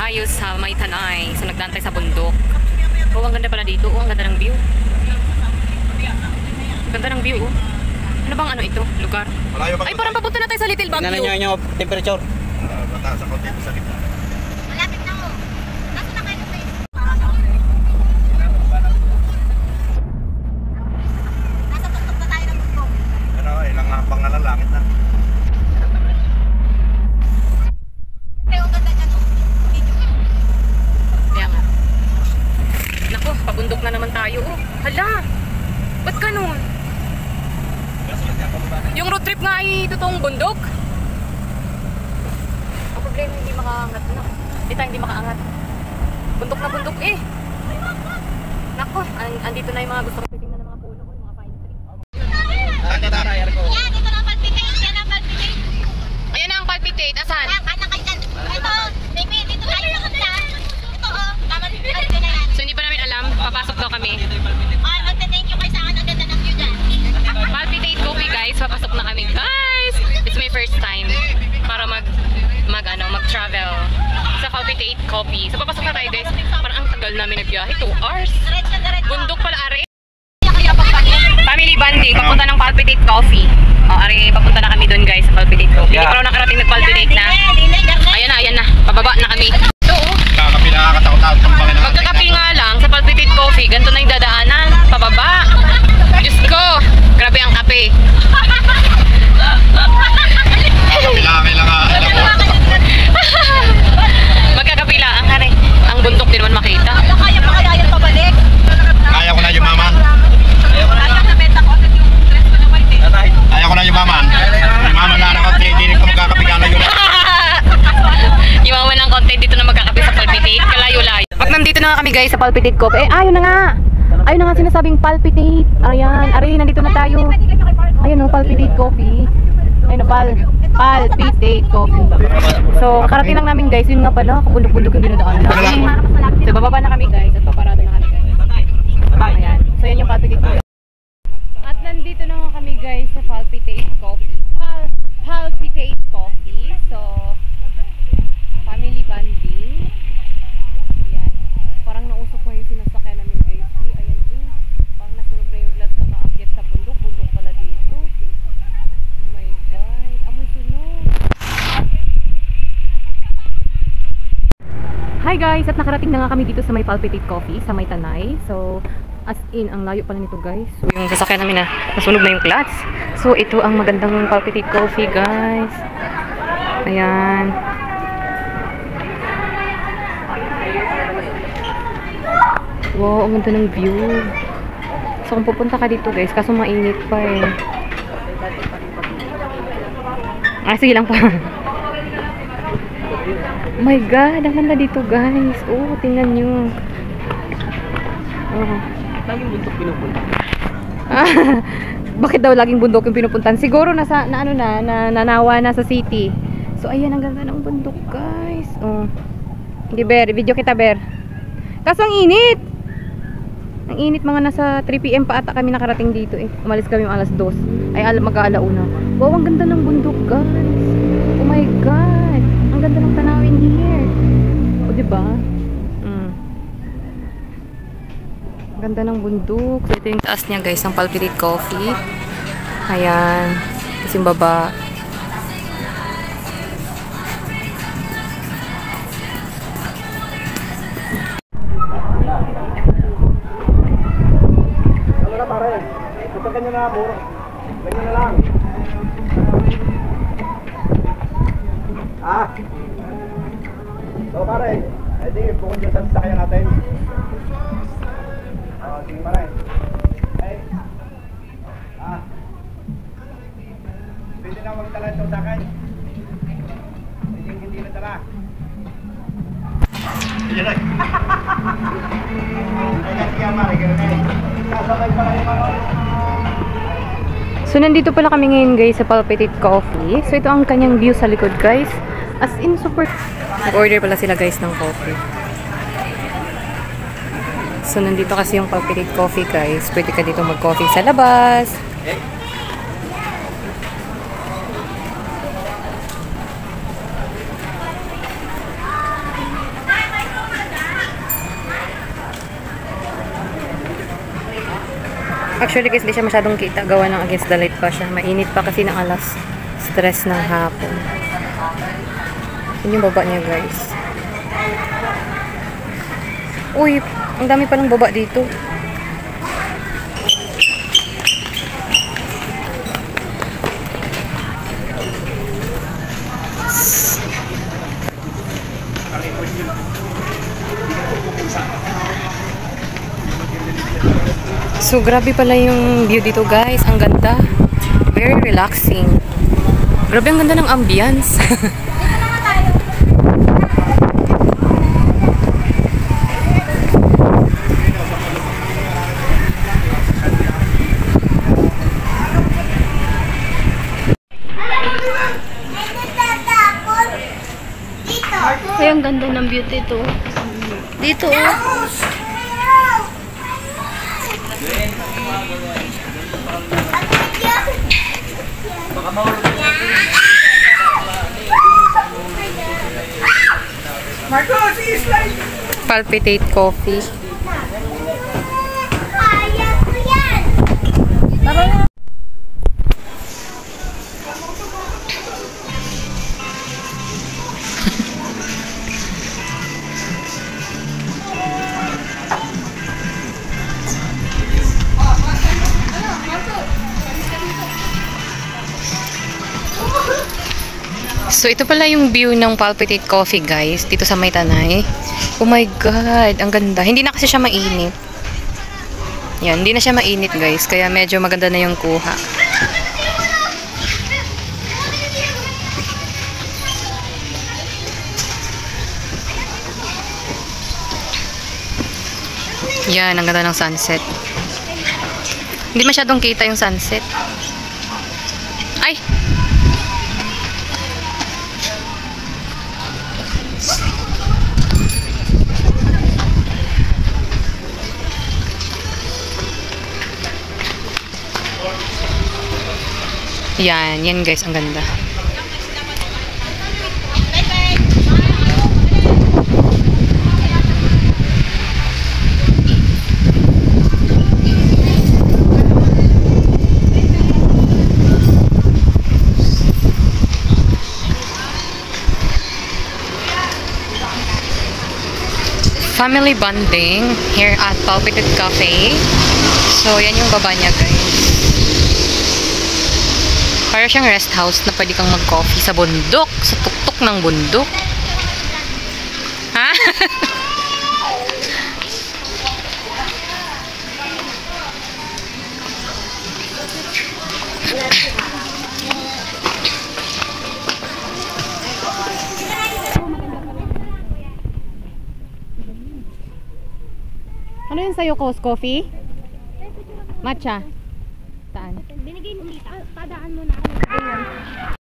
tayo sa May Tanay. So nagdantay sa bundok. Oh, ang ganda pala dito. Oh, ang ganda ng view. Ganda ng view, oh. Ano bang ano ito? Lugar? Ay, parang papunta na tayo sa Little Baguio. Tingnan nyo yung temperature. Mataas sa konti sa gitna. Malapit na, oh. Nasa na kayo sa place? Nasa tuktok na tayo ng bundok. Ano, ilang hapang na lang, langit na. Pero ang ganda dyan, oh. Kaya nga. Naku, pabundok na naman tayo. Oh, hala! Ba't ganun? Yung road trip nga ay totoong bundok. Ang problema hindi makaangat na. Hindi tayo hindi makaangat. Bundok na bundok eh. Naku, andito na yung mga gusto ko titingnan ng mga puno ko, yung mga pine tree. Yan, dito na ang palpitate. Yan ang palpitate. Ayan na ang palpitate. Asan? Yan, kanan kayo dyan. Ito, baby, dito tayo nakunta. Ito, oh. Tama dito na yan. So hindi pa namin alam, papasok daw kami. Oh, magte-thank you kayo sa akin. Ang ganda ng view dyan. Palpitate Coffee guys, papasok na kami guys. It's my first time para mag-travel sa Palpitate Coffee. So papasok na tayo guys. Parang ang tagal namin nagbiyahe, 2 hours. Bundok pala are. Family bonding, papunta ng Palpitate Coffee. Are, papunta na kami doon guys sa Palpitate Coffee. Hindi pa raw nakarating nag-Palpitate na. Ayan na, pababa na kami. So, Kakapi na kakatakot-takot ang pangin. magkakapi nga lang sa Palpitate Coffee. Ganito na yung dadaanan, pababa. Diyos ko, grabe ang kape. Kakapi na kailangan. Magkakapila ang kare. Ang bundok din naman makita. Kaya pa kaya yan pabalik. Kaya ko na yung maman. Kaya na benta ko agad yung dress ko na white eh. Kaya ko na yung maman. Yung maman na nakot, hindi ko magkakapi ka na yun. Iwawan ng content dito na magkakape sa Palpitate. Kalayo-layo. Pag nandito na nga kami guys sa Palpitate Coffee. Ayun na nga. Ayun na nga sinasabing Palpitate. Ayan. Ari, nandito na tayo. Ayun o, Palpitate Coffee. Ayun o, Palpitate Coffee. So, karating lang namin guys. Yun nga pala. Kabundok-bundok yung dinadaan namin. So, bababa na kami guys. At paparado na kami guys. Ayan. So, yan yung Palpitate Coffee. At nandito na nga kami guys sa Palpitate Coffee. Palpitate Coffee. So, family bonding. Ayan. Parang nausok ko yung sinasakyan namin guys. Ayan parang nasunog na yung vlog kakaakyat sa bundok. Bundok pala dito. Oh my God. Amoy sunog. Hi guys! At nakarating na nga kami dito sa may Palpitate Coffee sa May Tanay. So, as in, ang layo pala nito guys. So, yung sasakyan namin na nasunog na yung clutch. So, ito ang magandang Palpitate Coffee guys. Ayan. Wow, ang ganda ng view. So, kung pupunta ka dito guys, kaso mainit pa eh. Sige lang pa. Oh my God, ang ganda dito guys. Oh, tingnan nyo. Oh. Laging bundok pinupunta. Bakit daw laging bundok yung pinupuntan? Siguro nanawa na sa city. So, ayan, ang ganda ng bundok guys. Oh. Hindi, Ber. Video kita, Ber. Kaso ang init. Ang init, mga nasa 3 PM pa ata kami nakarating dito eh. Umalis kami yung alas 2. Ay, mag-aalauna. Wow, ang ganda ng bundok guys. Oh my God. Ang ganda ng tanawin here. O, diba? Ang ganda ng bundok. So, ito yung taas niya guys, ng Palpitate Coffee. Ayan. Tapos yung baba. Ganyan na, buro. Ganyan na lang. So pare, edi bukod dyan sa sasakyan natin. Sige pare. Pwede na magdala ito sa akin. Hindi na dala. Sige na. Kaya mare, ganyan. Kasabay pala yung mga. So, nandito pala kami ngayon guys sa Palpitate Coffee. So, ito ang kanyang view sa likod guys. As in, super. Nag-order pala sila guys ng coffee. So, nandito kasi yung Palpitate Coffee guys. Pwede ka dito mag-coffee sa labas. Actually guys, di siya masyadong kita. Gawa ng against the light pa siya. Mainit pa kasi ng alas stress ng hapon. Yun yung baba niya guys. Uy, ang dami pa ng baba dito. So, grabe pala yung view dito guys. Ang ganda. Very relaxing. Grabe ang ganda ng ambience. Ay, ang ganda ng beauty to. Dito, oh. Palpitate Coffee. Kaya ko yan! So, ito pala yung view ng Palpitate Coffee, guys. Dito sa Maytanay. Oh my God. Ang ganda. Hindi na kasi siya mainit. Yan. Hindi na siya mainit, guys. Kaya medyo maganda na yung kuha. Yan. Ang ganda ng sunset. Hindi masyadong kita yung sunset. Ay! Yan, yan guys, ang ganda. Family bonding here at Palpitate Cafe. So, yan yung baba niya guys. Para siyang rest house na pwede kang mag-coffee sa bundok, sa tuktok ng bundok. Ha? Ano yun sa'yo, coffee? Matcha? Saan? Binigay mo tita. Padaan mo na ako.